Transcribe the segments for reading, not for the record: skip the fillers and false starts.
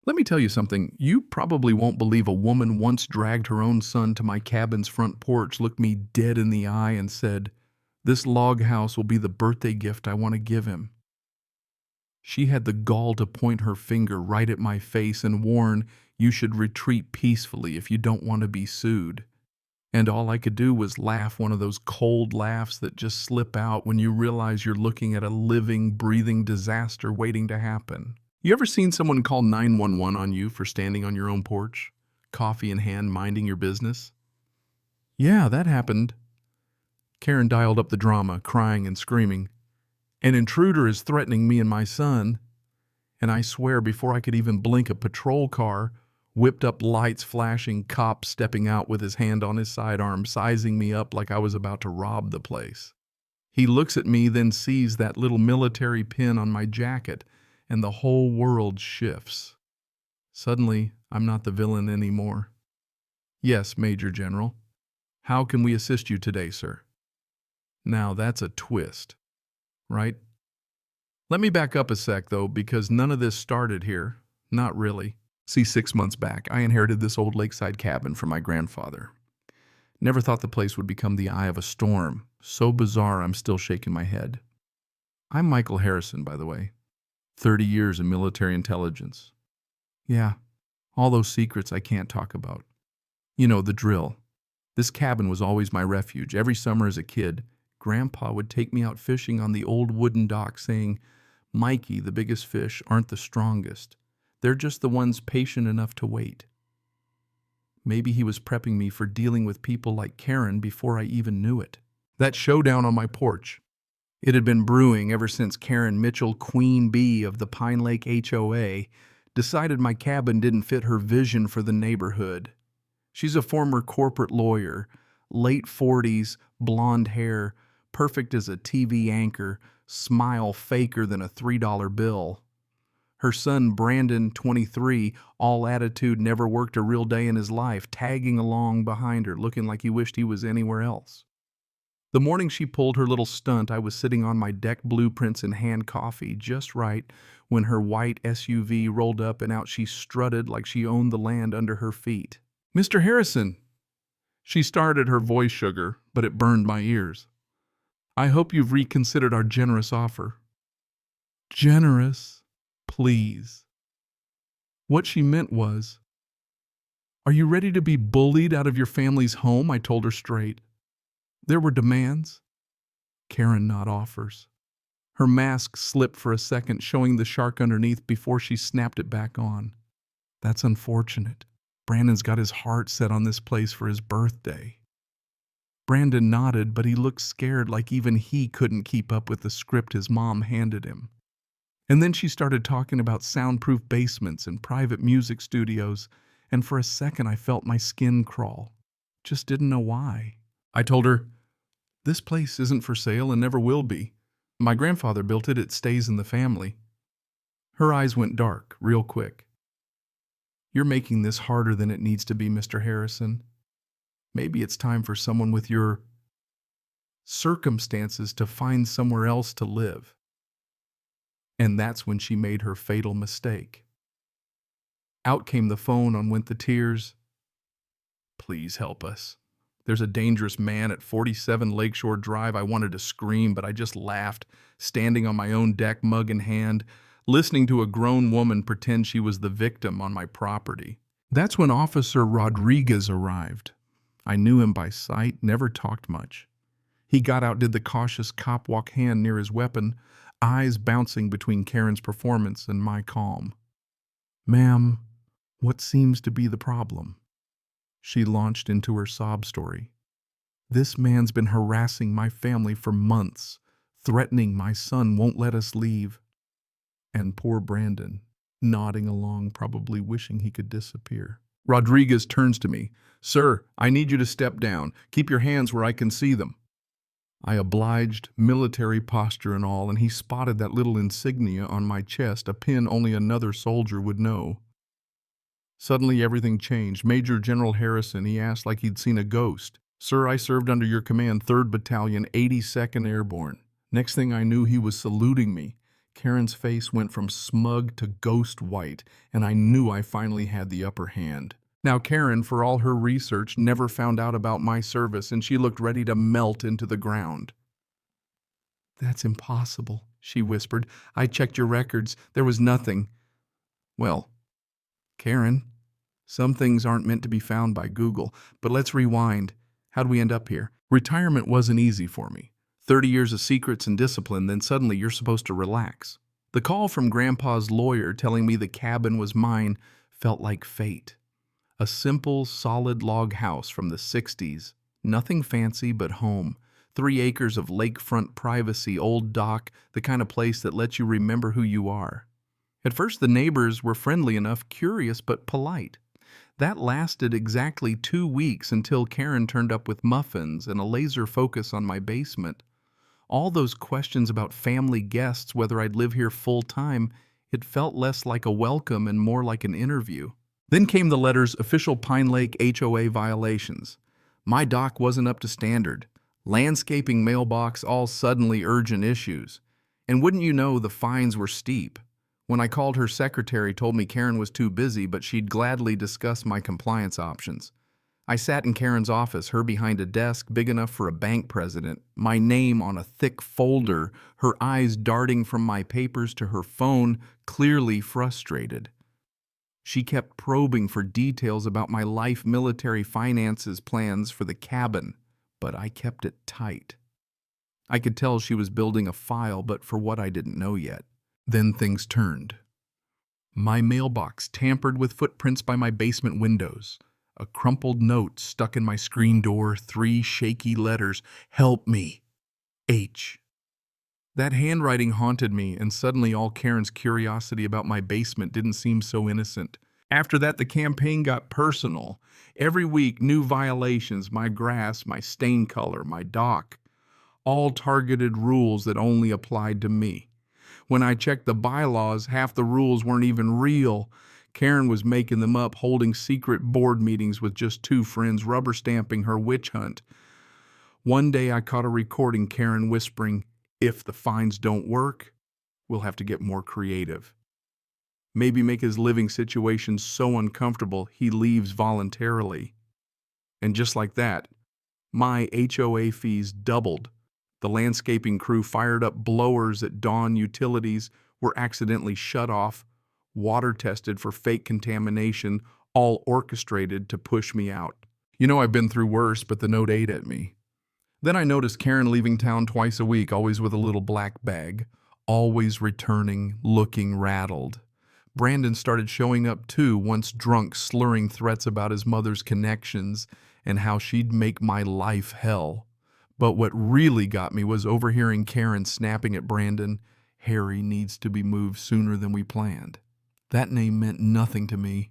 Let me tell you something. You probably won't believe a woman once dragged her own son to my cabin's front porch, looked me dead in the eye, and said, "This log house will be the birthday gift I want to give him." She had the gall to point her finger right at my face and warn, "You should retreat peacefully if you don't want to be sued." And all I could do was laugh, one of those cold laughs that just slip out when you realize you're looking at a living, breathing disaster waiting to happen. You ever seen someone call 911 on you for standing on your own porch, coffee in hand, minding your business? Yeah, that happened. Karen dialed up the drama, crying and screaming. "An intruder is threatening me and my son." And I swear, before I could even blink, a patrol car, whipped up lights flashing, cop stepping out with his hand on his sidearm, sizing me up like I was about to rob the place. He looks at me, then sees that little military pin on my jacket, and the whole world shifts. Suddenly, I'm not the villain anymore. "Yes, Major General. How can we assist you today, sir?" Now that's a twist, right? Let me back up a sec, though, because none of this started here. Not really. See, 6 months back, I inherited this old lakeside cabin from my grandfather. Never thought the place would become the eye of a storm. So bizarre, I'm still shaking my head. I'm Michael Harrison, by the way. 30 years in military intelligence. Yeah, all those secrets I can't talk about. You know, the drill. This cabin was always my refuge. Every summer as a kid, Grandpa would take me out fishing on the old wooden dock, saying, "Mikey, the biggest fish aren't the strongest. They're just the ones patient enough to wait." Maybe he was prepping me for dealing with people like Karen before I even knew it. That showdown on my porch. It had been brewing ever since Karen Mitchell, Queen Bee of the Pine Lake HOA, decided my cabin didn't fit her vision for the neighborhood. She's a former corporate lawyer, late 40s, blonde hair, perfect as a TV anchor, smile faker than a $3 bill. Her son, Brandon, 23, all attitude, never worked a real day in his life, tagging along behind her, looking like he wished he was anywhere else. The morning she pulled her little stunt, I was sitting on my deck blueprints and hand coffee just right when her white SUV rolled up and out she strutted like she owned the land under her feet. "Mr. Harrison!" She started, her voice sugar, but it burned my ears. "I hope you've reconsidered our generous offer." Generous? Please. What she meant was, "Are you ready to be bullied out of your family's home?" I told her straight. There were demands. Karen, not offers. Her mask slipped for a second, showing the shark underneath before she snapped it back on. "That's unfortunate. Brandon's got his heart set on this place for his birthday." Brandon nodded, but he looked scared, like even he couldn't keep up with the script his mom handed him. And then she started talking about soundproof basements and private music studios, and for a second I felt my skin crawl. Just didn't know why. I told her, "This place isn't for sale and never will be. My grandfather built it, it stays in the family." Her eyes went dark, real quick. "You're making this harder than it needs to be, Mr. Harrison. Maybe it's time for someone with your circumstances to find somewhere else to live." And that's when she made her fatal mistake. Out came the phone, on went the tears. "Please help us. There's a dangerous man at 47 Lakeshore Drive." I wanted to scream, but I just laughed, standing on my own deck, mug in hand, listening to a grown woman pretend she was the victim on my property. That's when Officer Rodriguez arrived. I knew him by sight, never talked much. He got out, did the cautious cop walk hand near his weapon, eyes bouncing between Karen's performance and my calm. "Ma'am, what seems to be the problem?" She launched into her sob story. "This man's been harassing my family for months, threatening my son, won't let us leave." And poor Brandon, nodding along, probably wishing he could disappear. Rodriguez turns to me. "Sir, I need you to step down. Keep your hands where I can see them." I obliged, military posture and all, and he spotted that little insignia on my chest, a pin only another soldier would know. Suddenly everything changed. "Major General Harrison," he asked like he'd seen a ghost. "Sir, I served under your command, 3rd Battalion, 82nd Airborne." Next thing I knew, he was saluting me. Karen's face went from smug to ghost white, and I knew I finally had the upper hand. Now, Karen, for all her research, never found out about my service, and she looked ready to melt into the ground. "That's impossible," she whispered. "I checked your records. There was nothing." Well, Karen, some things aren't meant to be found by Google, but let's rewind. How'd we end up here? Retirement wasn't easy for me. 30 years of secrets and discipline, then suddenly you're supposed to relax. The call from Grandpa's lawyer telling me the cabin was mine felt like fate. A simple, solid log house from the 60s. Nothing fancy but home. 3 acres of lakefront privacy, old dock, the kind of place that lets you remember who you are. At first the neighbors were friendly enough, curious but polite. That lasted exactly 2 weeks until Karen turned up with muffins and a laser focus on my basement. All those questions about family guests, whether I'd live here full time, it felt less like a welcome and more like an interview. Then came the letters official Pine Lake HOA violations. My dock wasn't up to standard. Landscaping mailbox all suddenly urgent issues. And wouldn't you know, the fines were steep. When I called, her secretary told me Karen was too busy, but she'd gladly discuss my compliance options. I sat in Karen's office, her behind a desk big enough for a bank president, my name on a thick folder, her eyes darting from my papers to her phone, clearly frustrated. She kept probing for details about my life, military finances, plans for the cabin, but I kept it tight. I could tell she was building a file, but for what I didn't know yet. Then things turned. My mailbox tampered with footprints by my basement windows. A crumpled note stuck in my screen door, 3 shaky letters, "Help me, H." That handwriting haunted me, and suddenly all Karen's curiosity about my basement didn't seem so innocent. After that, the campaign got personal. Every week, new violations, my grass, my stain color, my dock, all targeted rules that only applied to me. When I checked the bylaws, half the rules weren't even real. Karen was making them up, holding secret board meetings with just 2 friends, rubber stamping her witch hunt. One day I caught a recording Karen whispering, "If the fines don't work, we'll have to get more creative. Maybe make his living situation so uncomfortable he leaves voluntarily." And just like that, my HOA fees doubled. The landscaping crew fired up blowers at Dawn Utilities, were accidentally shut off, water tested for fake contamination, all orchestrated to push me out. You know, I've been through worse, but the note ate at me. Then I noticed Karen leaving town twice a week, always with a little black bag, always returning, looking rattled. Brandon started showing up too, once drunk, slurring threats about his mother's connections and how she'd make my life hell. But what really got me was overhearing Karen snapping at Brandon, "Harry needs to be moved sooner than we planned." That name meant nothing to me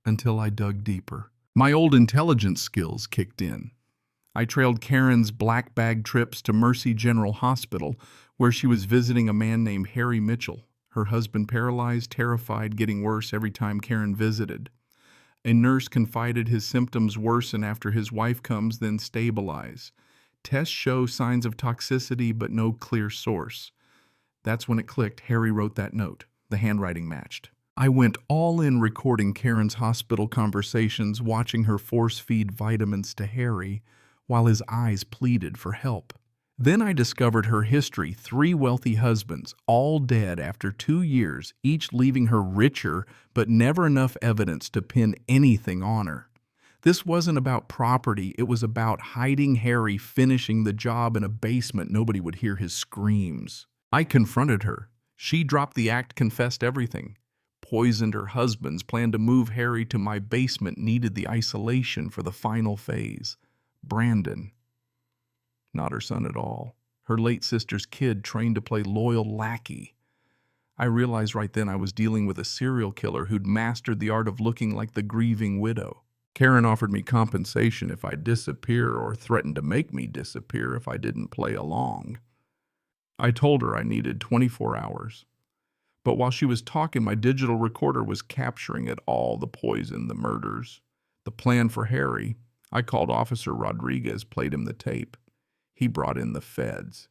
until I dug deeper. My old intelligence skills kicked in. I trailed Karen's black bag trips to Mercy General Hospital, where she was visiting a man named Harry Mitchell, her husband paralyzed, terrified, getting worse every time Karen visited. A nurse confided his symptoms worsen after his wife comes, then stabilize. Tests show signs of toxicity, but no clear source. That's when it clicked. Harry wrote that note. The handwriting matched. I went all in recording Karen's hospital conversations, watching her force-feed vitamins to Harry while his eyes pleaded for help. Then I discovered her history: 3 wealthy husbands, all dead after 2 years, each leaving her richer, but never enough evidence to pin anything on her. This wasn't about property, it was about hiding Harry, finishing the job in a basement nobody would hear his screams. I confronted her. She dropped the act, confessed everything. Poisoned her husbands, planned to move Harry to my basement, needed the isolation for the final phase. Brandon. Not her son at all. Her late sister's kid, trained to play loyal lackey. I realized right then I was dealing with a serial killer who'd mastered the art of looking like the grieving widow. Karen offered me compensation if I'd disappear, or threatened to make me disappear if I didn't play along. I told her I needed 24 hours. But while she was talking, my digital recorder was capturing it all: the poison, the murders, the plan for Harry. I called Officer Rodriguez, played him the tape. He brought in the feds.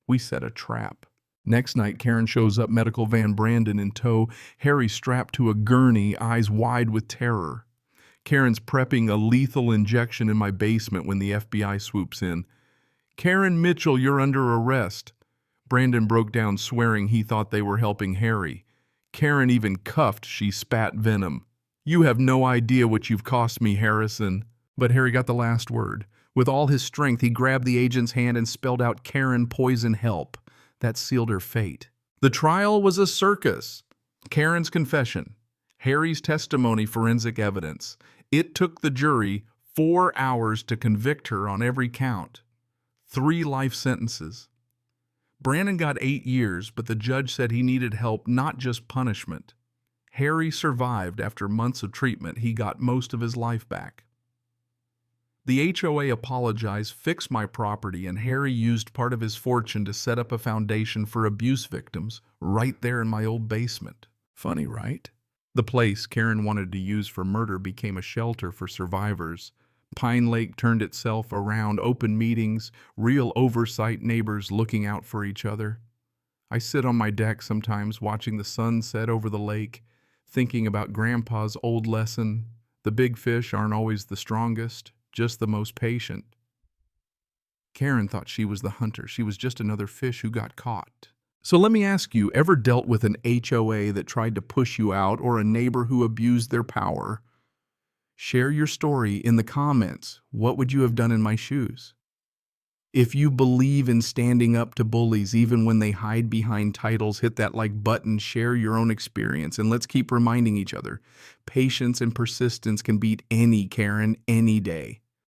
We set a trap. Next night, Karen shows up, medical van, Brandon in tow, Harry strapped to a gurney, eyes wide with terror. Karen's prepping a lethal injection in my basement when the FBI swoops in. "Karen Mitchell, you're under arrest." Brandon broke down, swearing he thought they were helping Harry. Karen even cuffed, she spat venom. "You have no idea what you've cost me, Harrison." But Harry got the last word. With all his strength, he grabbed the agent's hand and spelled out, "Karen, poison help." That sealed her fate. The trial was a circus. Karen's confession, Harry's testimony, forensic evidence. It took the jury 4 hours to convict her on every count. 3 life sentences. Brandon got 8 years, but the judge said he needed help, not just punishment. Harry survived. After months of treatment, he got most of his life back. The HOA apologized, fixed my property, and Harry used part of his fortune to set up a foundation for abuse victims right there in my old basement. Funny, right? The place Karen wanted to use for murder became a shelter for survivors. Pine Lake turned itself around, open meetings, real oversight, neighbors looking out for each other. I sit on my deck sometimes watching the sun set over the lake, thinking about Grandpa's old lesson, the big fish aren't always the strongest, just the most patient. Karen thought she was the hunter. She was just another fish who got caught. So let me ask you, ever dealt with an HOA that tried to push you out or a neighbor who abused their power? Share your story in the comments. What would you have done in my shoes? If you believe in standing up to bullies even when they hide behind titles, hit that like button, share your own experience, and let's keep reminding each other. Patience and persistence can beat any Karen any day.